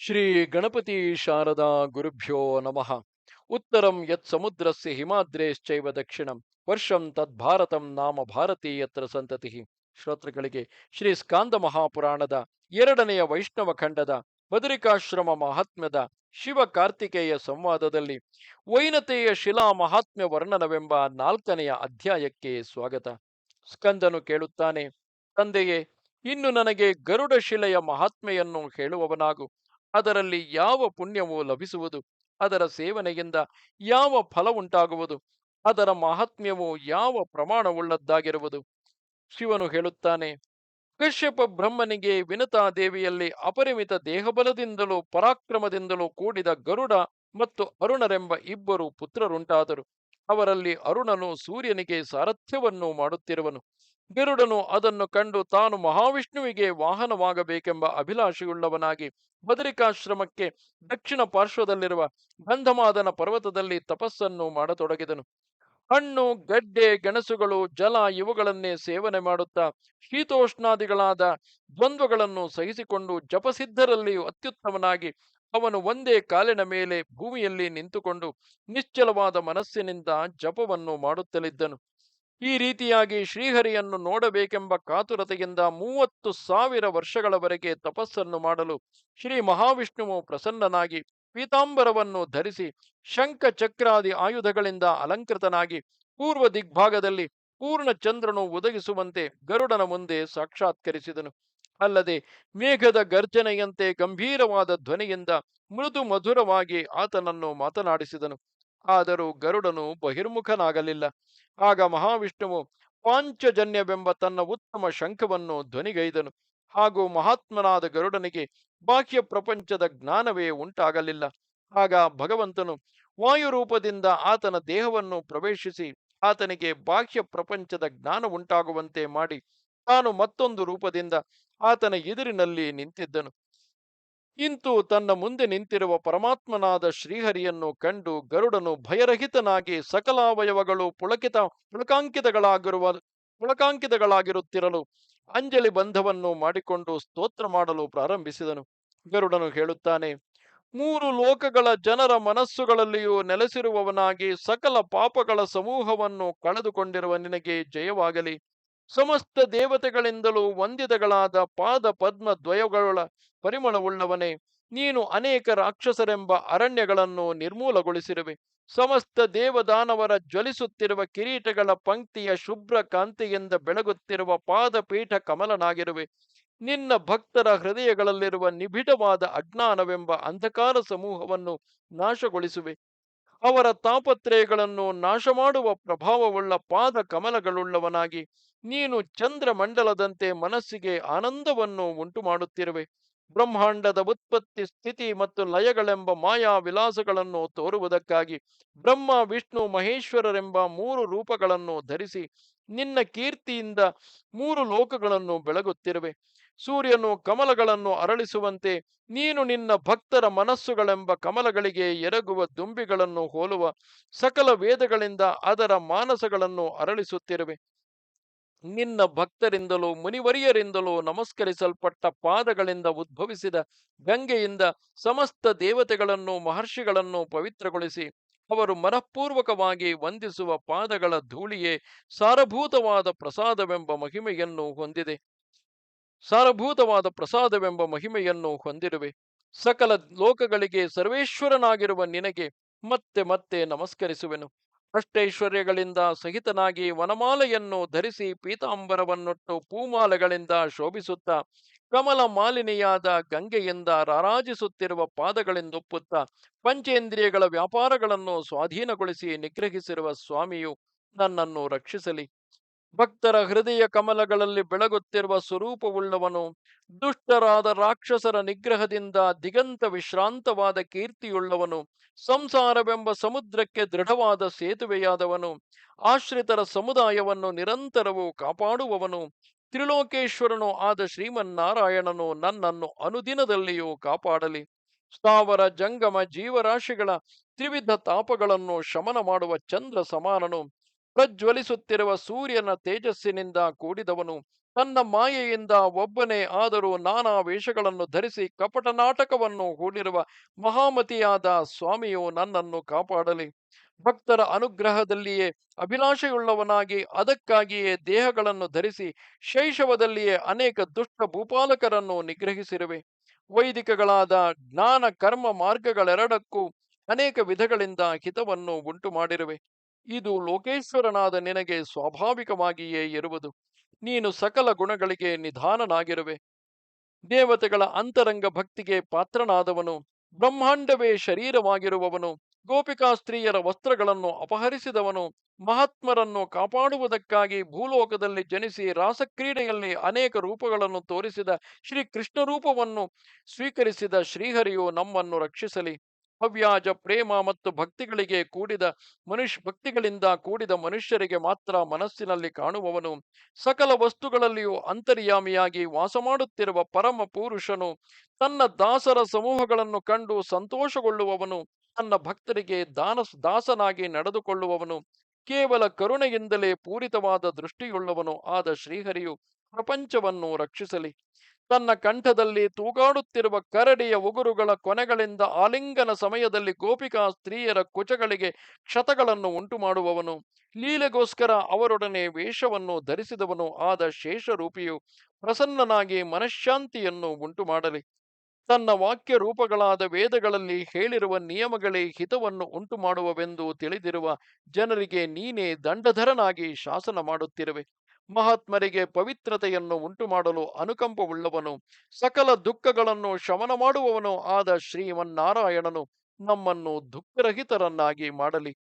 ಶ್ರೀ ಗಣಪತಿ ಶಾರದಾ ಗುರುಭ್ಯೋ ನಮಃ. ಉತ್ತರಂ ಯತ್ ಸಮುದ್ರಸ್ಯ ಹಿಮಾದ್ರೇಶ್ಚೈವ ದಕ್ಷಿಣಂ ವರ್ಷಂ ತದ್ಭಾರತಂ ನಾಮ ಭಾರತೀಯತ್ರ ಸಂತತಿ. ಶ್ರೋತೃಗಳಿಗೆ ಶ್ರೀ ಸ್ಕಾಂದ ಮಹಾಪುರಾಣದ ಎರಡನೆಯ ವೈಷ್ಣವ ಖಂಡದ ಬದರಿಕಾಶ್ರಮ ಮಹಾತ್ಮ್ಯದ ಶಿವ ಕಾರ್ತಿಕೇಯ ಸಂವಾದದಲ್ಲಿ ವೈನತೆಯ ಶಿಲಾ ಮಹಾತ್ಮ್ಯ ವರ್ಣನವೆಂಬ ನಾಲ್ಕನೆಯ ಅಧ್ಯಾಯಕ್ಕೆ ಸ್ವಾಗತ. ಸ್ಕಂದನು ಕೇಳುತ್ತಾನೆ, ತಂದೆಯೇ, ಇನ್ನು ನನಗೆ ಗರುಡ ಶಿಲೆಯ ಮಹಾತ್ಮೆಯನ್ನು ಹೇಳುವವನಾಗು. ಅದರಲ್ಲಿ ಯಾವ ಪುಣ್ಯವು ಲಭಿಸುವುದು? ಅದರ ಸೇವನೆಯಿಂದ ಯಾವ ಫಲವುಂಟಾಗುವುದು? ಅದರ ಮಹಾತ್ಮ್ಯವು ಯಾವ ಪ್ರಮಾಣವುಳ್ಳದ್ದಾಗಿರುವುದು? ಶಿವನು ಹೇಳುತ್ತಾನೆ, ಕಶ್ಯಪ ಬ್ರಹ್ಮನಿಗೆ ವಿನತಾ ದೇವಿಯಲ್ಲಿ ಅಪರಿಮಿತ ದೇಹಬಲದಿಂದಲೂ ಪರಾಕ್ರಮದಿಂದಲೂ ಕೂಡಿದ ಗರುಡ ಮತ್ತು ಅರುಣರೆಂಬ ಇಬ್ಬರು ಪುತ್ರರುಂಟಾದರು. ಅವರಲ್ಲಿ ಅರುಣನು ಸೂರ್ಯನಿಗೆ ಸಾರಥ್ಯವನ್ನು ಮಾಡುತ್ತಿರುವನು. ಗರುಡನು ಅದನ್ನು ಕಂಡು ತಾನು ಮಹಾವಿಷ್ಣುವಿಗೆ ವಾಹನವಾಗಬೇಕೆಂಬ ಅಭಿಲಾಷೆಯುಳ್ಳವನಾಗಿ ಬದರಿಕಾಶ್ರಮಕ್ಕೆ ದಕ್ಷಿಣ ಪಾರ್ಶ್ವದಲ್ಲಿರುವ ಗಂಧಮಾದನ ಪರ್ವತದಲ್ಲಿ ತಪಸ್ಸನ್ನು ಮಾಡತೊಡಗಿದನು. ಹಣ್ಣು, ಗಡ್ಡೆ, ಗೆಣಸುಗಳು, ಜಲ ಇವುಗಳನ್ನೇ ಸೇವನೆ ಮಾಡುತ್ತಾ ಶೀತೋಷ್ಣಾದಿಗಳಾದ ದ್ವಂದ್ವಗಳನ್ನು ಸಹಿಸಿಕೊಂಡು ಜಪಸಿದ್ಧರಲ್ಲಿಯೂ ಅತ್ಯುತ್ತಮನಾಗಿ ಅವನು ಒಂದೇ ಕಾಲಿನ ಮೇಲೆ ಭೂಮಿಯಲ್ಲಿ ನಿಂತುಕೊಂಡು ನಿಶ್ಚಲವಾದ ಮನಸ್ಸಿನಿಂದ ಜಪವನ್ನು ಮಾಡುತ್ತಲಿದ್ದನು. ಈ ರೀತಿಯಾಗಿ ಶ್ರೀಹರಿಯನ್ನು ನೋಡಬೇಕೆಂಬ ಕಾತುರತೆಯಿಂದ 30,000 ವರ್ಷಗಳವರೆಗೆ ತಪಸ್ಸನ್ನು ಮಾಡಲು ಶ್ರೀ ಮಹಾವಿಷ್ಣುವು ಪ್ರಸನ್ನನಾಗಿ ಪೀತಾಂಬರವನ್ನು ಧರಿಸಿ ಶಂಖ ಚಕ್ರಾದಿ ಆಯುಧಗಳಿಂದ ಅಲಂಕೃತನಾಗಿ ಪೂರ್ವ ದಿಗ್ಭಾಗದಲ್ಲಿ ಪೂರ್ಣ ಚಂದ್ರನು ಉದಗಿಸುವಂತೆ ಗರುಡನ ಮುಂದೆ ಸಾಕ್ಷಾತ್ಕರಿಸಿದನು. ಅಲ್ಲದೆ ಮೇಘದ ಗರ್ಜನೆಯಂತೆ ಗಂಭೀರವಾದ ಧ್ವನಿಯಿಂದ ಮೃದು ಮಧುರವಾಗಿ ಆತನನ್ನು ಮಾತನಾಡಿಸಿದನು. ಆದರೂ ಗರುಡನು ಬಹಿರ್ಮುಖನಾಗಲಿಲ್ಲ. ಆಗ ಮಹಾವಿಷ್ಣುವು ಪಾಂಚಜನ್ಯವೆಂಬ ತನ್ನ ಉತ್ತಮ ಶಂಖವನ್ನು ಧ್ವನಿಗೈದನು. ಹಾಗೂ ಮಹಾತ್ಮನಾದ ಗರುಡನಿಗೆ ಬಾಹ್ಯ ಪ್ರಪಂಚದ ಜ್ಞಾನವೇ ಉಂಟಾಗಲಿಲ್ಲ. ಆಗ ಭಗವಂತನು ವಾಯುರೂಪದಿಂದ ಆತನ ದೇಹವನ್ನು ಪ್ರವೇಶಿಸಿ ಆತನಿಗೆ ಬಾಹ್ಯ ಪ್ರಪಂಚದ ಜ್ಞಾನ ಉಂಟಾಗುವಂತೆ ಮಾಡಿ ತಾನು ಮತ್ತೊಂದು ರೂಪದಿಂದ ಆತನ ಎದುರಿನಲ್ಲಿ ನಿಂತಿದ್ದನು. ಇಂತು ತನ್ನ ಮುಂದೆ ನಿಂತಿರುವ ಪರಮಾತ್ಮನಾದ ಶ್ರೀಹರಿಯನ್ನು ಕಂಡು ಗರುಡನು ಭಯರಹಿತನಾಗಿ ಸಕಲಾವಯವಗಳು ಪುಳಕಾಂಕಿತಗಳಾಗಿರುತ್ತಿರಲು ಅಂಜಲಿ ಬಂಧವನ್ನು ಮಾಡಿಕೊಂಡು ಸ್ತೋತ್ರ ಮಾಡಲು ಪ್ರಾರಂಭಿಸಿದನು. ಗರುಡನು ಹೇಳುತ್ತಾನೆ, ಮೂರು ಲೋಕಗಳ ಜನರ ಮನಸ್ಸುಗಳಲ್ಲಿಯೂ ನೆಲೆಸಿರುವವನಾಗಿ ಸಕಲ ಪಾಪಗಳ ಸಮೂಹವನ್ನು ಕಳೆದುಕೊಂಡಿರುವ ನಿನಗೆ ಜಯವಾಗಲಿ. ಸಮಸ್ತ ದೇವತೆಗಳಿಂದಲೂ ವಂದಿತಗಳಾದ ಪಾದ ಪದ್ಮ ದ್ವಯಗಳ ಪರಿಮಳವುಳ್ಳವನೇ, ನೀನು ಅನೇಕ ರಾಕ್ಷಸರೆಂಬ ಅರಣ್ಯಗಳನ್ನು ನಿರ್ಮೂಲಗೊಳಿಸಿರುವೆ. ಸಮಸ್ತ ದೇವದಾನವರ ಜ್ವಲಿಸುತ್ತಿರುವ ಕಿರೀಟಗಳ ಪಂಕ್ತಿಯ ಶುಭ್ರ ಕಾಂತಿಯಿಂದ ಬೆಳಗುತ್ತಿರುವ ಪಾದಪೀಠ ಕಮಲನಾಗಿರುವೆ. ನಿನ್ನ ಭಕ್ತರ ಹೃದಯಗಳಲ್ಲಿರುವ ನಿಬಿಡವಾದ ಅಜ್ಞಾನವೆಂಬ ಅಂಧಕಾರ ಸಮೂಹವನ್ನು ನಾಶಗೊಳಿಸುವೆ. ಅವರ ತಾಪತ್ರಯಗಳನ್ನು ನಾಶ ಮಾಡುವ ಪ್ರಭಾವವುಳ್ಳ ಪಾದ ಕಮಲಗಳುಳ್ಳವನಾಗಿ ನೀನು ಚಂದ್ರಮಂಡಲದಂತೆ ಮನಸ್ಸಿಗೆ ಆನಂದವನ್ನು ಉಂಟು ಮಾಡುತ್ತಿರುವೆ. ಬ್ರಹ್ಮಾಂಡದ ಉತ್ಪತ್ತಿ, ಸ್ಥಿತಿ ಮತ್ತು ಲಯಗಳೆಂಬ ಮಾಯಾ ವಿಲಾಸಗಳನ್ನು ತೋರುವುದಕ್ಕಾಗಿ ಬ್ರಹ್ಮ, ವಿಷ್ಣು, ಮಹೇಶ್ವರರೆಂಬ ಮೂರು ರೂಪಗಳನ್ನು ಧರಿಸಿ ನಿನ್ನ ಕೀರ್ತಿಯಿಂದ ಮೂರು ಲೋಕಗಳನ್ನು ಬೆಳಗುತ್ತಿರುವೆ. ಸೂರ್ಯನು ಕಮಲಗಳನ್ನು ಅರಳಿಸುವಂತೆ ನೀನು ನಿನ್ನ ಭಕ್ತರ ಮನಸ್ಸುಗಳೆಂಬ ಕಮಲಗಳಿಗೆ ಎರಗುವ ದುಂಬಿಗಳನ್ನು ಹೋಲುವ ಸಕಲ ವೇದಗಳಿಂದ ಅದರ ಮಾನಸಗಳನ್ನು ಅರಳಿಸುತ್ತಿರುವೆ. ನಿನ್ನ ಭಕ್ತರಿಂದಲೂ ಮುನಿವರಿಯರಿಂದಲೂ ನಮಸ್ಕರಿಸಲ್ಪಟ್ಟ ಪಾದಗಳಿಂದ ಉದ್ಭವಿಸಿದ ಗಂಗೆಯಿಂದ ಸಮಸ್ತ ದೇವತೆಗಳನ್ನು ಮಹರ್ಷಿಗಳನ್ನು ಪವಿತ್ರಗೊಳಿಸಿ ಅವರು ಮನಃಪೂರ್ವಕವಾಗಿ ವಂದಿಸುವ ಪಾದಗಳ ಧೂಳಿಯೇ ಸಾರಭೂತವಾದ ಪ್ರಸಾದವೆಂಬ ಮಹಿಮೆಯನ್ನು ಹೊಂದಿದೆ. ಹೊಂದಿರುವೆ. ಸಕಲ ಲೋಕಗಳಿಗೆ ಸರ್ವೇಶ್ವರನಾಗಿರುವ ನಿನಗೆ ಮತ್ತೆ ಮತ್ತೆ ನಮಸ್ಕರಿಸುವೆನು. ಅಷ್ಟೈಶ್ವರ್ಯಗಳಿಂದ ಸಹಿತನಾಗಿ ವನಮಾಲೆಯನ್ನು ಧರಿಸಿ ಪೀತಾಂಬರವನ್ನೊಟ್ಟು ಪೂಮಾಲೆಗಳಿಂದ ಶೋಭಿಸುತ್ತಾ ಕಮಲ ಮಾಲಿನಿಯಾದ ಗಂಗೆಯಿಂದ ರಾರಾಜಿಸುತ್ತಿರುವ ಪಾದಗಳಿಂದೊಪ್ಪುತ್ತಾ ಪಂಚೇಂದ್ರಿಯಗಳ ವ್ಯಾಪಾರಗಳನ್ನು ಸ್ವಾಧೀನಗೊಳಿಸಿ ನಿಗ್ರಹಿಸಿರುವ ಸ್ವಾಮಿಯು ನನ್ನನ್ನು ರಕ್ಷಿಸಲಿ. ಭಕ್ತರ ಹೃದಯ ಕಮಲಗಳಲ್ಲಿ ಬೆಳಗುತ್ತಿರುವ ಸ್ವರೂಪವುಳ್ಳವನು, ದುಷ್ಟರಾದ ರಾಕ್ಷಸರ ನಿಗ್ರಹದಿಂದ ದಿಗಂತ ವಿಶ್ರಾಂತವಾದ ಕೀರ್ತಿಯುಳ್ಳವನು, ಸಂಸಾರವೆಂಬ ಸಮುದ್ರಕ್ಕೆ ದೃಢವಾದ ಸೇತುವೆಯಾದವನು, ಆಶ್ರಿತರ ಸಮುದಾಯವನ್ನು ನಿರಂತರವೂ ಕಾಪಾಡುವವನು, ತ್ರಿಲೋಕೇಶ್ವರನು ಆದ ಶ್ರೀಮನ್ನಾರಾಯಣನು ನನ್ನನ್ನು ಅನುದಿನದಲ್ಲಿಯೂ ಕಾಪಾಡಲಿ. ಸ್ಥಾವರ ಜಂಗಮ ಜೀವರಾಶಿಗಳ ತ್ರಿವಿಧ ತಾಪಗಳನ್ನು ಶಮನ ಮಾಡುವ ಚಂದ್ರ ಸಮಾನನು, ಪ್ರಜ್ವಲಿಸುತ್ತಿರುವ ಸೂರ್ಯನ ತೇಜಸ್ಸಿನಿಂದ ಕೂಡಿದವನು, ತನ್ನ ಮಾಯೆಯಿಂದ ಒಬ್ಬನೇ ಆದರೂ ನಾನಾ ವೇಷಗಳನ್ನು ಧರಿಸಿ ಕಪಟ ನಾಟಕವನ್ನು ಹೂಡಿರುವ ಮಹಾಮತಿಯಾದ ಸ್ವಾಮಿಯು ನನ್ನನ್ನು ಕಾಪಾಡಲಿ. ಭಕ್ತರ ಅನುಗ್ರಹದಲ್ಲಿಯೇ ಅಭಿಲಾಷೆಯುಳ್ಳವನಾಗಿ ಅದಕ್ಕಾಗಿಯೇ ದೇಹಗಳನ್ನು ಧರಿಸಿ ಶೈಶವದಲ್ಲಿಯೇ ಅನೇಕ ದುಷ್ಟ ಭೂಪಾಲಕರನ್ನು ನಿಗ್ರಹಿಸಿರುವೆ. ವೈದಿಕಗಳಾದ ಜ್ಞಾನ ಕರ್ಮ ಮಾರ್ಗಗಳೆರಡಕ್ಕೂ ಅನೇಕ ವಿಧಗಳಿಂದ ಹಿತವನ್ನು ಉಂಟು ಮಾಡಿರುವೆ. ಇದು ಲೋಕೇಶ್ವರನಾದ ನಿನಗೆ ಸ್ವಾಭಾವಿಕವಾಗಿಯೇ ಇರುವುದು. ನೀನು ಸಕಲ ಗುಣಗಳಿಗೆ ನಿಧಾನನಾಗಿರುವೆ. ದೇವತೆಗಳ ಅಂತರಂಗ ಭಕ್ತಿಗೆ ಪಾತ್ರನಾದವನು, ಬ್ರಹ್ಮಾಂಡವೇ ಶರೀರವಾಗಿರುವವನು, ಗೋಪಿಕಾ ಸ್ತ್ರೀಯರ ವಸ್ತ್ರಗಳನ್ನು ಅಪಹರಿಸಿದವನು, ಮಹಾತ್ಮರನ್ನು ಕಾಪಾಡುವುದಕ್ಕಾಗಿ ಭೂಲೋಕದಲ್ಲಿ ಜನಿಸಿ ರಾಸಕ್ರೀಡೆಯಲ್ಲಿ ಅನೇಕ ರೂಪಗಳನ್ನು ತೋರಿಸಿದ ಶ್ರೀ ಕೃಷ್ಣ ರೂಪವನ್ನು ಸ್ವೀಕರಿಸಿದ ಶ್ರೀಹರಿಯು ನಮ್ಮನ್ನು ರಕ್ಷಿಸಲಿ. ಅವ್ಯಾಜ ಪ್ರೇಮ ಮತ್ತು ಭಕ್ತಿಗಳಿಂದ ಕೂಡಿದ ಮನುಷ್ಯರಿಗೆ ಮಾತ್ರ ಮನಸ್ಸಿನಲ್ಲಿ ಕಾಣುವವನು, ಸಕಲ ವಸ್ತುಗಳಲ್ಲಿಯೂ ಅಂತರ್ಯಾಮಿಯಾಗಿ ವಾಸ ಮಾಡುತ್ತಿರುವ ಪರಮ ಪುರುಷನು, ತನ್ನ ದಾಸರ ಸಮೂಹಗಳನ್ನು ಕಂಡು ಸಂತೋಷಗೊಳ್ಳುವವನು, ತನ್ನ ಭಕ್ತರಿಗೆ ದಾಸನಾಗಿ ನಡೆದುಕೊಳ್ಳುವವನು, ಕೇವಲ ಕರುಣೆಯಿಂದಲೇ ಪೂರಿತವಾದ ದೃಷ್ಟಿಯುಳ್ಳವನು ಆದ ಶ್ರೀಹರಿಯು ಪ್ರಪಂಚವನ್ನು ರಕ್ಷಿಸಲಿ. ತನ್ನ ಕಂಠದಲ್ಲಿ ತೂಗಾಡುತ್ತಿರುವ ಕರಡಿಯ ಉಗುರುಗಳ ಕೊನೆಗಳಿಂದ ಆಲಿಂಗನ ಸಮಯದಲ್ಲಿ ಗೋಪಿಕಾ ಸ್ತ್ರೀಯರ ಕುಚಗಳಿಗೆ ಕ್ಷತಗಳನ್ನು ಉಂಟು ಮಾಡುವವನು, ಲೀಲೆಗೋಸ್ಕರ ಅವರೊಡನೆ ವೇಷವನ್ನು ಧರಿಸಿದವನು ಆದ ಶೇಷರೂಪಿಯು ಪ್ರಸನ್ನನಾಗಿ ಮನಃಶಾಂತಿಯನ್ನು ಉಂಟು ಮಾಡಲಿ. ತನ್ನ ವಾಕ್ಯ ರೂಪಗಳಾದ ವೇದಗಳಲ್ಲಿ ಹೇಳಿರುವ ನಿಯಮಗಳೇ ಹಿತವನ್ನು ಉಂಟು ಮಾಡುವವೆಂದು ತಿಳಿದಿರುವ ಜನರಿಗೆ ನೀನೇ ದಂಡಧರನಾಗಿ ಶಾಸನ ಮಾಡುತ್ತಿರುವೆ. ಮಹಾತ್ಮರಿಗೆ ಪವಿತ್ರತೆಯನ್ನು ಉಂಟು ಮಾಡಲು ಅನುಕಂಪವುಳ್ಳವನು, ಸಕಲ ದುಃಖಗಳನ್ನು ಶಮನ ಮಾಡುವವನು ಆದ ಶ್ರೀಮನ್ನಾರಾಯಣನು ನಮ್ಮನ್ನು ದುಃಖರಹಿತರನ್ನಾಗಿ ಮಾಡಲಿ.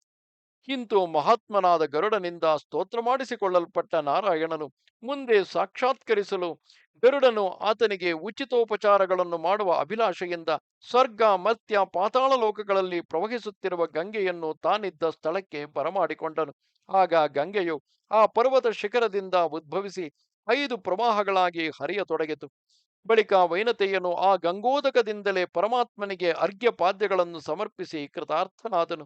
ಇಂತು ಮಹಾತ್ಮನಾದ ಗರುಡನಿಂದ ಸ್ತೋತ್ರ ಮಾಡಿಸಿಕೊಳ್ಳಲ್ಪಟ್ಟ ನಾರಾಯಣನು ಮುಂದೆ ಸಾಕ್ಷಾತ್ಕರಿಸಲು ಗರುಡನು ಆತನಿಗೆ ಉಚಿತೋಪಚಾರಗಳನ್ನು ಮಾಡುವ ಅಭಿಲಾಷೆಯಿಂದ ಸ್ವರ್ಗ ಮರ್ತ್ಯ ಪಾತಾಳ ಲೋಕಗಳಲ್ಲಿ ಪ್ರವಹಿಸುತ್ತಿರುವ ಗಂಗೆಯನ್ನು ತಾನಿದ್ದ ಸ್ಥಳಕ್ಕೆ ಬರಮಾಡಿಕೊಂಡನು. ಆಗ ಗಂಗೆಯು ಆ ಪರ್ವತ ಶಿಖರದಿಂದ ಉದ್ಭವಿಸಿ 5 ಪ್ರವಾಹಗಳಾಗಿ ಹರಿಯತೊಡಗಿತು. ಬಳಿಕ ವೈನತೆಯನು ಆ ಗಂಗೋದಕದಿಂದಲೇ ಪರಮಾತ್ಮನಿಗೆ ಅರ್ಘ್ಯಪಾದ್ಯಗಳನ್ನು ಸಮರ್ಪಿಸಿ ಕೃತಾರ್ಥನಾದನು.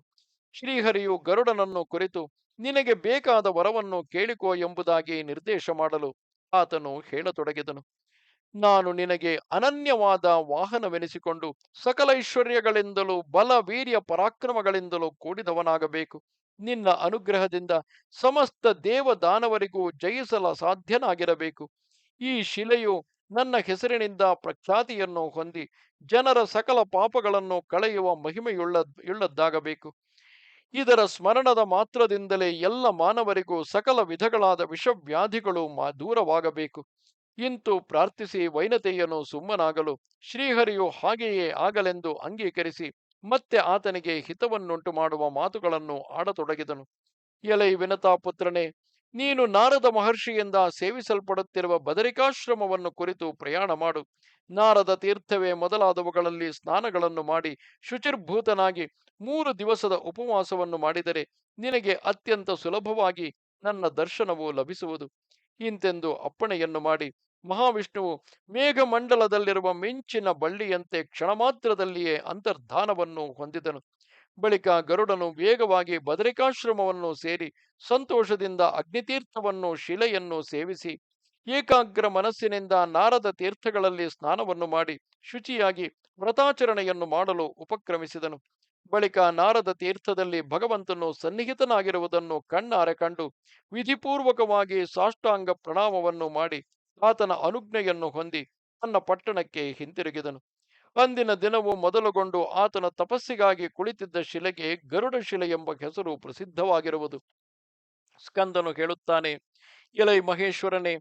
ಶ್ರೀಹರಿಯು ಗರುಡನನ್ನು ಕುರಿತು ನಿನಗೆ ಬೇಕಾದ ವರವನ್ನು ಕೇಳಿಕೋ ಎಂಬುದಾಗಿ ನಿರ್ದೇಶ ಮಾಡಲು ಆತನು ಹೇಳತೊಡಗಿದನು. ನಾನು ನಿನಗೆ ಅನನ್ಯವಾದ ವಾಹನವೆನಿಸಿಕೊಂಡು ಸಕಲ ಐಶ್ವರ್ಯಗಳಿಂದಲೂ ಬಲ ವೀರ್ಯ ಪರಾಕ್ರಮಗಳಿಂದಲೂ ಕೂಡಿದವನಾಗಬೇಕು. ನಿನ್ನ ಅನುಗ್ರಹದಿಂದ ಸಮಸ್ತ ದೇವದಾನವರಿಗೂ ಜಯಿಸಲ ಸಾಧ್ಯನಾಗಿರಬೇಕು. ಈ ಶಿಲೆಯು ನನ್ನ ಹೆಸರಿನಿಂದ ಪ್ರಖ್ಯಾತಿಯನ್ನು ಹೊಂದಿ ಜನರ ಸಕಲ ಪಾಪಗಳನ್ನು ಕಳೆಯುವ ಮಹಿಮೆಯುಳ್ಳದ್ದಾಗಬೇಕು. ಇದರ ಸ್ಮರಣದ ಮಾತ್ರದಿಂದಲೇ ಎಲ್ಲ ಮಾನವರಿಗೂ ಸಕಲ ವಿಧಗಳಾದ ವಿಷವ್ಯಾಧಿಗಳು ದೂರವಾಗಬೇಕು. ಇಂತು ಪ್ರಾರ್ಥಿಸಿ ವೈನತೆಯನು ಸುಮ್ಮನಾಗಲು ಶ್ರೀಹರಿಯು ಹಾಗೆಯೇ ಆಗಲೆಂದು ಅಂಗೀಕರಿಸಿ ಮತ್ತೆ ಆತನಿಗೆ ಹಿತವನ್ನುಂಟು ಮಾಡುವ ಮಾತುಗಳನ್ನು ಆಡತೊಡಗಿದನು. ಎಲೈ ವಿನತಾಪುತ್ರನೇ, ನೀನು ನಾರದ ಮಹರ್ಷಿಯಿಂದ ಸೇವಿಸಲ್ಪಡುತ್ತಿರುವ ಬದರಿಕಾಶ್ರಮವನ್ನು ಕುರಿತು ಪ್ರಯಾಣ ಮಾಡು. ನಾರದ ತೀರ್ಥವೇ ಮೊದಲಾದವುಗಳಲ್ಲಿ ಸ್ನಾನಗಳನ್ನು ಮಾಡಿ ಶುಚಿರ್ಭೂತನಾಗಿ 3 ದಿವಸದ ಉಪವಾಸವನ್ನು ಮಾಡಿದರೆ ನಿನಗೆ ಅತ್ಯಂತ ಸುಲಭವಾಗಿ ನನ್ನ ದರ್ಶನವು ಲಭಿಸುವುದು. ಇಂತೆಂದು ಅಪ್ಪಣೆಯನ್ನು ಮಾಡಿ ಮಹಾವಿಷ್ಣುವು ಮೇಘಮಂಡಲದಲ್ಲಿರುವ ಮಿಂಚಿನ ಬಳ್ಳಿಯಂತೆ ಕ್ಷಣ ಮಾತ್ರದಲ್ಲಿಯೇ ಅಂತರ್ಧಾನವನ್ನು ಹೊಂದಿದನು. ಬಳಿಕ ಗರುಡನು ವೇಗವಾಗಿ ಬದರಿಕಾಶ್ರಮವನ್ನು ಸೇರಿ ಸಂತೋಷದಿಂದ ಅಗ್ನಿತೀರ್ಥವನ್ನು ಶಿಲೆಯನ್ನು ಸೇವಿಸಿ ಏಕಾಗ್ರ ಮನಸ್ಸಿನಿಂದ ನಾರದ ತೀರ್ಥಗಳಲ್ಲಿ ಸ್ನಾನವನ್ನು ಮಾಡಿ ಶುಚಿಯಾಗಿ ವ್ರತಾಚರಣೆಯನ್ನು ಮಾಡಲು ಉಪಕ್ರಮಿಸಿದನು. ಬಳಿಕ ನಾರದ ತೀರ್ಥದಲ್ಲಿ ಭಗವಂತನು ಸನ್ನಿಹಿತನಾಗಿರುವುದನ್ನು ಕಣ್ಣಾರೆ ಕಂಡು ವಿಧಿಪೂರ್ವಕವಾಗಿ ಸಾಷ್ಟಾಂಗ ಪ್ರಣಾಮವನ್ನು ಮಾಡಿ ಆತನ ಅನುಜ್ಞೆಯನ್ನು ಹೊಂದಿ ತನ್ನ ಪಟ್ಟಣಕ್ಕೆ ಹಿಂತಿರುಗಿದನು. ಅಂದಿನ ದಿನವು ಮೊದಲುಗೊಂಡು ಆತನ ತಪಸ್ಸಿಗಾಗಿ ಕುಳಿತಿದ್ದ ಶಿಲೆಗೆ ಗರುಡ ಶಿಲೆ ಎಂಬ ಹೆಸರು ಪ್ರಸಿದ್ಧವಾಗಿರುವುದು. ಸ್ಕಂದನು ಹೇಳುತ್ತಾನೆ, ಎಲೈ ಮಹೇಶ್ವರನೇ,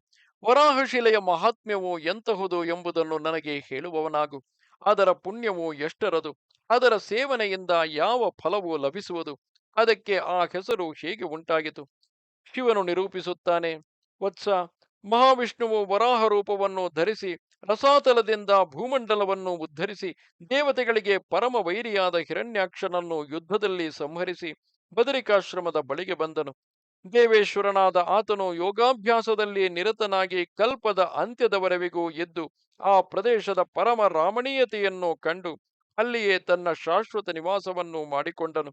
ವರಾಹಶಿಲೆಯ ಮಹಾತ್ಮ್ಯವು ಎಂತಹುದು ಎಂಬುದನ್ನು ನನಗೆ ಹೇಳುವವನಾಗು. ಅದರ ಪುಣ್ಯವು ಎಷ್ಟರದು, ಅದರ ಸೇವನೆಯಿಂದ ಯಾವ ಫಲವು ಲಭಿಸುವುದು, ಅದಕ್ಕೆ ಆ ಹೆಸರು ಹೇಗೆ ಉಂಟಾಗಿತು? ಶಿವನು ನಿರೂಪಿಸುತ್ತಾನೆ, ವತ್ಸ, ಮಹಾವಿಷ್ಣುವು ವರಾಹ ರೂಪವನ್ನು ಧರಿಸಿ ರಸಾತಲದಿಂದ ಭೂಮಂಡಲವನ್ನು ಉದ್ಧರಿಸಿ ದೇವತೆಗಳಿಗೆ ಪರಮ ವೈರಿಯಾದ ಹಿರಣ್ಯಾಕ್ಷನನ್ನು ಯುದ್ಧದಲ್ಲಿ ಸಂಹರಿಸಿ ಬದರಿಕಾಶ್ರಮದ ಬಳಿಗೆ ಬಂದನು. ದೇವೇಶ್ವರನಾದ ಆತನು ಯೋಗಾಭ್ಯಾಸದಲ್ಲಿ ನಿರತನಾಗಿ ಕಲ್ಪದ ಅಂತ್ಯದವರೆವಿಗೂ ಇದ್ದು ಆ ಪ್ರದೇಶದ ಪರಮ ರಾಮಣೀಯತೆಯನ್ನು ಕಂಡು ಅಲ್ಲಿಯೇ ತನ್ನ ಶಾಶ್ವತ ನಿವಾಸವನ್ನು ಮಾಡಿಕೊಂಡನು.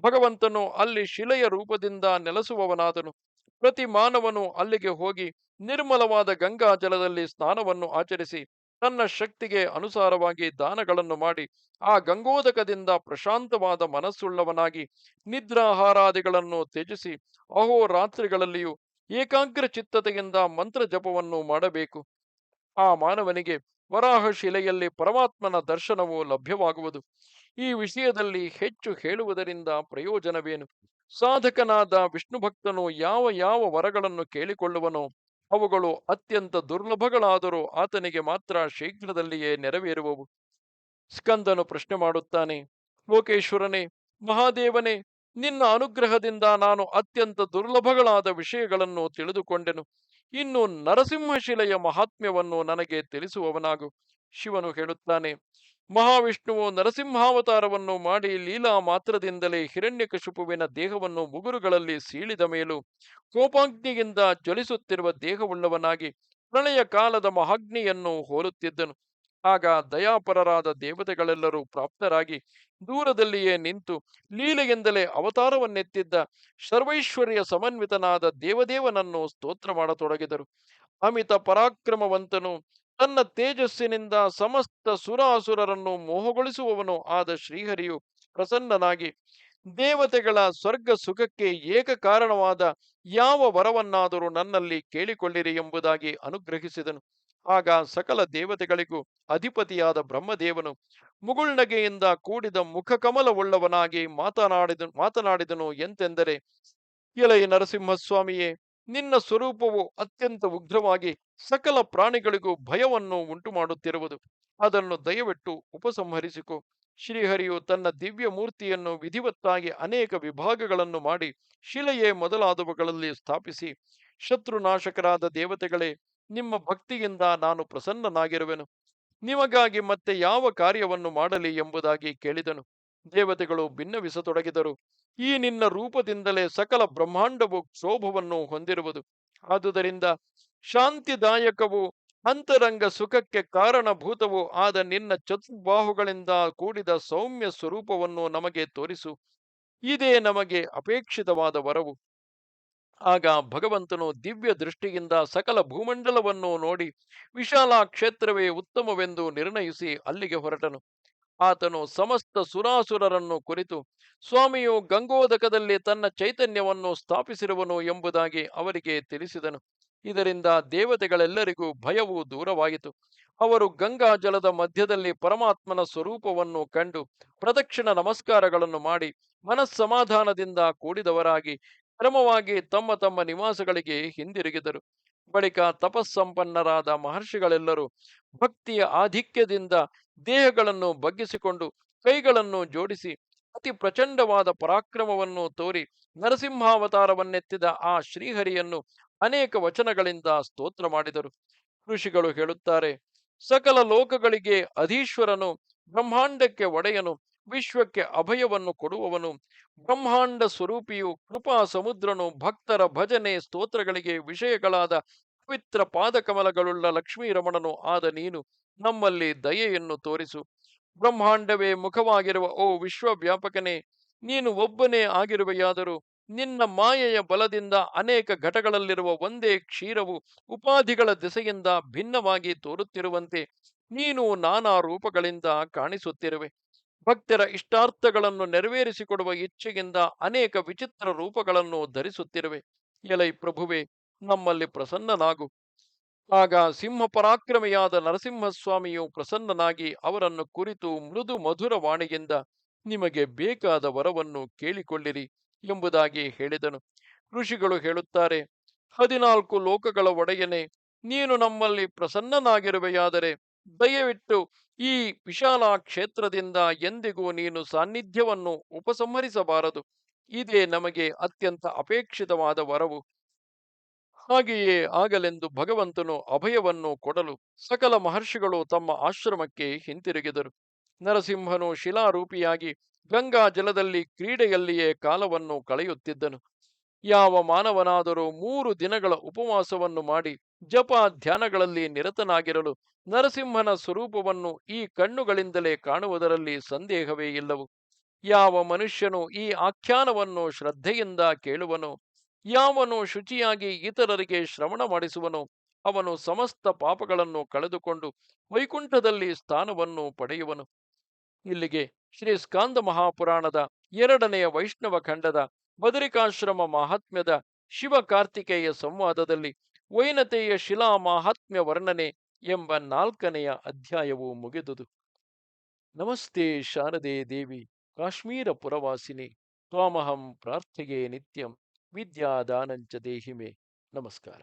ಭಗವಂತನು ಅಲ್ಲಿ ಶಿಲೆಯ ರೂಪದಿಂದ ನೆಲೆಸುವವನಾದನು. ಪ್ರತಿ ಮಾನವನು ಅಲ್ಲಿಗೆ ಹೋಗಿ ನಿರ್ಮಲವಾದ ಗಂಗಾ ಜಲದಲ್ಲಿ ಸ್ನಾನವನ್ನು ಆಚರಿಸಿ ತನ್ನ ಶಕ್ತಿಗೆ ಅನುಸಾರವಾಗಿ ದಾನಗಳನ್ನು ಮಾಡಿ ಆ ಗಂಗೋದಕದಿಂದ ಪ್ರಶಾಂತವಾದ ಮನಸ್ಸುಳ್ಳವನಾಗಿ ನಿದ್ರಾಹಾರಾದಿಗಳನ್ನು ತ್ಯಜಿಸಿ ಅಹೋರಾತ್ರಿಗಳಲ್ಲಿಯೂ ಏಕಾಗ್ರ ಚಿತ್ತತೆಯಿಂದ ಮಂತ್ರ ಜಪವನ್ನು ಮಾಡಬೇಕು. ಆ ಮಾನವನಿಗೆ ವರಾಹ ಶಿಲೆಯಲ್ಲಿ ಪರಮಾತ್ಮನ ದರ್ಶನವು ಲಭ್ಯವಾಗುವುದು. ಈ ವಿಷಯದಲ್ಲಿ ಹೆಚ್ಚು ಹೇಳುವುದರಿಂದ ಪ್ರಯೋಜನವೇನು? ಸಾಧಕನಾದ ವಿಷ್ಣು ಭಕ್ತನು ಯಾವ ಯಾವ ವರಗಳನ್ನು ಕೇಳಿಕೊಳ್ಳುವನೋ ಅವುಗಳು ಅತ್ಯಂತ ದುರ್ಲಭಗಳಾದರೂ ಆತನಿಗೆ ಮಾತ್ರ ಶೀಘ್ರದಲ್ಲಿಯೇ ನೆರವೇರುವವು. ಸ್ಕಂದನು ಪ್ರಶ್ನೆ ಮಾಡುತ್ತಾನೆ, ಲೋಕೇಶ್ವರನೇ, ಮಹಾದೇವನೇ, ನಿನ್ನ ಅನುಗ್ರಹದಿಂದ ನಾನು ಅತ್ಯಂತ ದುರ್ಲಭಗಳಾದ ವಿಷಯಗಳನ್ನು ತಿಳಿದುಕೊಂಡೆನು. ಇನ್ನು ನರಸಿಂಹಶಿಲೆಯ ಮಹಾತ್ಮ್ಯವನ್ನು ನನಗೆ ತಿಳಿಸುವವನಾಗು. ಶಿವನು ಹೇಳುತ್ತಾನೆ, ಮಹಾವಿಷ್ಣುವು ನರಸಿಂಹಾವತಾರವನ್ನು ಮಾಡಿ ಲೀಲಾ ಮಾತ್ರದಿಂದಲೇ ಹಿರಣ್ಯಕಶಿಪುವಿನ ದೇಹವನ್ನು ಮುಗುರುಗಳಲ್ಲಿ ಸೀಳಿದ ಮೇಲೂ ಕೋಪಾಗ್ನಿಯಿಂದ ಜ್ವಲಿಸುತ್ತಿರುವ ದೇಹವುಳ್ಳವನಾಗಿ ಪ್ರಳಯ ಕಾಲದ ಮಹಾಗ್ನಿಯನ್ನು ಹೋಲುತ್ತಿದ್ದನು. ಆಗ ದಯಾಪರರಾದ ದೇವತೆಗಳೆಲ್ಲರೂ ಪ್ರಾಪ್ತರಾಗಿ ದೂರದಲ್ಲಿಯೇ ನಿಂತು ಲೀಲೆಯಿಂದಲೇ ಅವತಾರವನ್ನೆತ್ತಿದ್ದ ಸರ್ವೈಶ್ವರ್ಯ ಸಮನ್ವಿತನಾದ ದೇವದೇವನನ್ನು ಸ್ತೋತ್ರ ಮಾಡತೊಡಗಿದರು. ಅಮಿತ ಪರಾಕ್ರಮವಂತನು, ತನ್ನ ತೇಜಸ್ಸಿನಿಂದ ಸಮಸ್ತ ಸುರಾಸುರರನ್ನು ಮೋಹಗೊಳಿಸುವವನು ಆದ ಶ್ರೀಹರಿಯು ಪ್ರಸನ್ನನಾಗಿ ದೇವತೆಗಳ ಸ್ವರ್ಗ ಸುಖಕ್ಕೆ ಏಕ ಕಾರಣವಾದ ಯಾವ ವರವನ್ನಾದರೂ ನನ್ನಲ್ಲಿ ಕೇಳಿಕೊಳ್ಳಿರಿ ಎಂಬುದಾಗಿ ಅನುಗ್ರಹಿಸಿದನು. ಆಗ ಸಕಲ ದೇವತೆಗಳಿಗೂ ಅಧಿಪತಿಯಾದ ಬ್ರಹ್ಮದೇವನು ಮುಗುಳ್ನಗೆಯಿಂದ ಕೂಡಿದ ಮುಖಕಮಲವುಳ್ಳವನಾಗಿ ಮಾತನಾಡಿದನು ಎಂತೆಂದರೆ, ಎಲೈ ನರಸಿಂಹಸ್ವಾಮಿಯೇ, ನಿನ್ನ ಸ್ವರೂಪವು ಅತ್ಯಂತ ಉಗ್ರವಾಗಿ ಸಕಲ ಪ್ರಾಣಿಗಳಿಗೂ ಭಯವನ್ನು ಉಂಟು ಮಾಡುತ್ತಿರುವುದು. ಅದನ್ನು ದಯವಿಟ್ಟು ಉಪಸಂಹರಿಸಿಕೊ. ಶ್ರೀಹರಿಯು ತನ್ನ ದಿವ್ಯ ಮೂರ್ತಿಯನ್ನು ವಿಧಿವತ್ತಾಗಿ ಅನೇಕ ವಿಭಾಗಗಳನ್ನು ಮಾಡಿ ಶಿಲೆಯೇ ಮೊದಲಾದವುಗಳಲ್ಲಿ ಸ್ಥಾಪಿಸಿ, ಶತ್ರುನಾಶಕರಾದ ದೇವತೆಗಳೇ, ನಿಮ್ಮ ಭಕ್ತಿಯಿಂದ ನಾನು ಪ್ರಸನ್ನನಾಗಿರುವೆನು. ನಿಮಗಾಗಿ ಮತ್ತೆ ಯಾವ ಕಾರ್ಯವನ್ನು ಮಾಡಲಿ ಎಂಬುದಾಗಿ ಕೇಳಿದನು. ದೇವತೆಗಳು ಭಿನ್ನವಿಸತೊಡಗಿದರು. ಈ ನಿನ್ನ ರೂಪದಿಂದಲೇ ಸಕಲ ಬ್ರಹ್ಮಾಂಡವು ಕ್ಷೋಭವನ್ನು ಹೊಂದಿರುವುದು. ಆದುದರಿಂದ ಶಾಂತಿದಾಯಕವು ಅಂತರಂಗ ಸುಖಕ್ಕೆ ಕಾರಣಭೂತವೂ ಆದ ನಿನ್ನ ಚತುರ್ಬಾಹುಗಳಿಂದ ಕೂಡಿದ ಸೌಮ್ಯ ಸ್ವರೂಪವನ್ನು ನಮಗೆ ತೋರಿಸು. ಇದೇ ನಮಗೆ ಅಪೇಕ್ಷಿತವಾದ ವರವು. ಆಗ ಭಗವಂತನು ದಿವ್ಯ ದೃಷ್ಟಿಯಿಂದ ಸಕಲ ಭೂಮಂಡಲವನ್ನು ನೋಡಿ ವಿಶಾಲ ಕ್ಷೇತ್ರವೇ ಉತ್ತಮವೆಂದು ನಿರ್ಣಯಿಸಿ ಅಲ್ಲಿಗೆ ಹೊರಟನು. ಆತನು ಸಮಸ್ತ ಸುರಾಸುರರನ್ನು ಕುರಿತು ಸ್ವಾಮಿಯು ಗಂಗೋದಕದಲ್ಲಿ ತನ್ನ ಚೈತನ್ಯವನ್ನು ಸ್ಥಾಪಿಸಿರುವನು ಎಂಬುದಾಗಿ ಅವರಿಗೆ ತಿಳಿಸಿದನು. ಇದರಿಂದ ದೇವತೆಗಳೆಲ್ಲರಿಗೂ ಭಯವು ದೂರವಾಯಿತು. ಅವರು ಗಂಗಾ ಜಲದ ಮಧ್ಯದಲ್ಲಿ ಪರಮಾತ್ಮನ ಸ್ವರೂಪವನ್ನು ಕಂಡು ಪ್ರದಕ್ಷಿಣ ನಮಸ್ಕಾರಗಳನ್ನು ಮಾಡಿ ಮನಸ್ಸಮಾಧಾನದಿಂದ ಕೂಡಿದವರಾಗಿ ಕ್ರಮವಾಗಿ ತಮ್ಮ ತಮ್ಮ ನಿವಾಸಗಳಿಗೆ ಹಿಂದಿರುಗಿದರು. ಬಳಿಕ ತಪಸ್ಸಂಪನ್ನರಾದ ಮಹರ್ಷಿಗಳೆಲ್ಲರೂ ಭಕ್ತಿಯ ಆಧಿಕ್ಯದಿಂದ ದೇಹಗಳನ್ನು ಬಗ್ಗಿಸಿಕೊಂಡು ಕೈಗಳನ್ನು ಜೋಡಿಸಿ ಅತಿ ಪ್ರಚಂಡವಾದ ಪರಾಕ್ರಮವನ್ನು ತೋರಿ ನರಸಿಂಹಾವತಾರವನ್ನೆತ್ತಿದ ಆ ಶ್ರೀಹರಿಯನ್ನು ಅನೇಕ ವಚನಗಳಿಂದ ಸ್ತೋತ್ರ ಮಾಡಿದರು. ಋಷಿಗಳು ಹೇಳುತ್ತಾರೆ, ಸಕಲ ಲೋಕಗಳಿಗೆ ಅಧೀಶ್ವರನು, ಬ್ರಹ್ಮಾಂಡಕ್ಕೆ ಒಡೆಯನು, ವಿಶ್ವಕ್ಕೆ ಅಭಯವನ್ನು ಕೊಡುವವನು, ಬ್ರಹ್ಮಾಂಡ ಸ್ವರೂಪಿಯು, ಕೃಪಾ ಸಮುದ್ರನು, ಭಕ್ತರ ಭಜನೆ ಸ್ತೋತ್ರಗಳಿಗೆ ವಿಷಯಗಳಾದ ಪವಿತ್ರ ಪಾದಕಮಲಗಳುಳ್ಳ ಲಕ್ಷ್ಮೀರಮಣನು ಆದ ನೀನು ನಮ್ಮಲ್ಲಿ ದಯೆಯನ್ನು ತೋರಿಸು. ಬ್ರಹ್ಮಾಂಡವೇ ಮುಖವಾಗಿರುವ ಓ ವಿಶ್ವವ್ಯಾಪಕನೇ, ನೀನು ಒಬ್ಬನೇ ಆಗಿರುವೆಯಾದರೂ ನಿನ್ನ ಮಾಯೆಯ ಬಲದಿಂದ ಅನೇಕ ಘಟಗಳಲ್ಲಿರುವ ಒಂದೇ ಕ್ಷೀರವು ಉಪಾಧಿಗಳ ದೆಸೆಯಿಂದ ಭಿನ್ನವಾಗಿ ತೋರುತ್ತಿರುವಂತೆ ನೀನು ನಾನಾ ರೂಪಗಳಿಂದ ಕಾಣಿಸುತ್ತಿರುವೆ. ಭಕ್ತರ ಇಷ್ಟಾರ್ಥಗಳನ್ನು ನೆರವೇರಿಸಿಕೊಡುವ ಇಚ್ಛೆಯಿಂದ ಅನೇಕ ವಿಚಿತ್ರ ರೂಪಗಳನ್ನು ಧರಿಸುತ್ತಿರುವೆ. ಎಲೈ ಪ್ರಭುವೆ, ನಮ್ಮಲ್ಲಿ ಪ್ರಸನ್ನನಾಗು. ಆಗ ಸಿಂಹ ಪರಾಕ್ರಮಿಯಾದ ನರಸಿಂಹಸ್ವಾಮಿಯು ಪ್ರಸನ್ನನಾಗಿ ಅವರನ್ನು ಕುರಿತು ಮೃದು ಮಧುರ ವಾಣಿಯಿಂದ ನಿಮಗೆ ಬೇಕಾದ ವರವನ್ನು ಕೇಳಿಕೊಳ್ಳಿರಿ ಎಂಬುದಾಗಿ ಹೇಳಿದನು. ಋಷಿಗಳು ಹೇಳುತ್ತಾರೆ, 14 ಲೋಕಗಳ ಒಡೆಯನೆ, ನೀನು ನಮ್ಮಲ್ಲಿ ಪ್ರಸನ್ನನಾಗಿರುವೆಯಾದರೆ ದಯವಿಟ್ಟು ಈ ವಿಶಾಲ ಕ್ಷೇತ್ರದಿಂದ ಎಂದಿಗೂ ನೀನು ಸಾನ್ನಿಧ್ಯವನ್ನು ಉಪಸಂಹರಿಸಬಾರದು. ಇದೇ ನಮಗೆ ಅತ್ಯಂತ ಅಪೇಕ್ಷಿತವಾದ ವರವು. ಹಾಗೆಯೇ ಆಗಲೆಂದು ಭಗವಂತನು ಅಭಯವನ್ನು ಕೊಡಲು ಸಕಲ ಮಹರ್ಷಿಗಳು ತಮ್ಮ ಆಶ್ರಮಕ್ಕೆ ಹಿಂತಿರುಗಿದರು. ನರಸಿಂಹನು ಶಿಲಾರೂಪಿಯಾಗಿ ಗಂಗಾ ಜಲದಲ್ಲಿ ಕ್ರೀಡೆಯಲ್ಲಿಯೇ ಕಾಲವನ್ನು ಕಳೆಯುತ್ತಿದ್ದನು. ಯಾವ ಮಾನವನಾದರೂ 3 ದಿನಗಳ ಉಪವಾಸವನ್ನು ಮಾಡಿ ಜಪ ಧ್ಯಾನಗಳಲ್ಲಿ ನಿರತನಾಗಿರಲು ನರಸಿಂಹನ ಸ್ವರೂಪವನ್ನು ಈ ಕಣ್ಣುಗಳಿಂದಲೇ ಕಾಣುವುದರಲ್ಲಿ ಸಂದೇಹವೇ ಇಲ್ಲವು. ಯಾವ ಮನುಷ್ಯನು ಈ ಆಖ್ಯಾನವನ್ನು ಶ್ರದ್ಧೆಯಿಂದ ಕೇಳುವನೋ ಯಾವನು ಶುಚಿಯಾಗಿ ಇತರರಿಗೆ ಶ್ರವಣ ಮಾಡಿಸುವನೋ ಅವನು ಸಮಸ್ತ ಪಾಪಗಳನ್ನು ಕಳೆದುಕೊಂಡು ವೈಕುಂಠದಲ್ಲಿ ಸ್ಥಾನವನ್ನು ಪಡೆಯುವನು. ಇಲ್ಲಿಗೆ ಶ್ರೀ ಸ್ಕಾಂದ ಮಹಾಪುರಾಣದ ಎರಡನೆಯ ವೈಷ್ಣವ ಖಂಡದ ಬದರಿಕಾಶ್ರಮ ಮಹಾತ್ಮ್ಯದ ಶಿವ ಕಾರ್ತಿಕೇಯ ಸಂವಾದದಲ್ಲಿ ವೈನತೆಯ ಶಿಲಾ ಮಾಹಾತ್ಮ್ಯ ವರ್ಣನೆ ಎಂಬ ನಾಲ್ಕನೆಯ ಅಧ್ಯಾಯವು ಮುಗಿದುದು. ನಮಸ್ತೆ ಶಾರದೆ ದೇವಿ ಕಾಶ್ಮೀರ ಪುರವಾಸಿನಿ ತ್ವಾಮಹಂ ಪ್ರಾರ್ಥೆಯೇ ನಿತ್ಯಂ ವಿದ್ಯಾದಾನಂಚ ದೇಹಿಮೆ. ನಮಸ್ಕಾರ.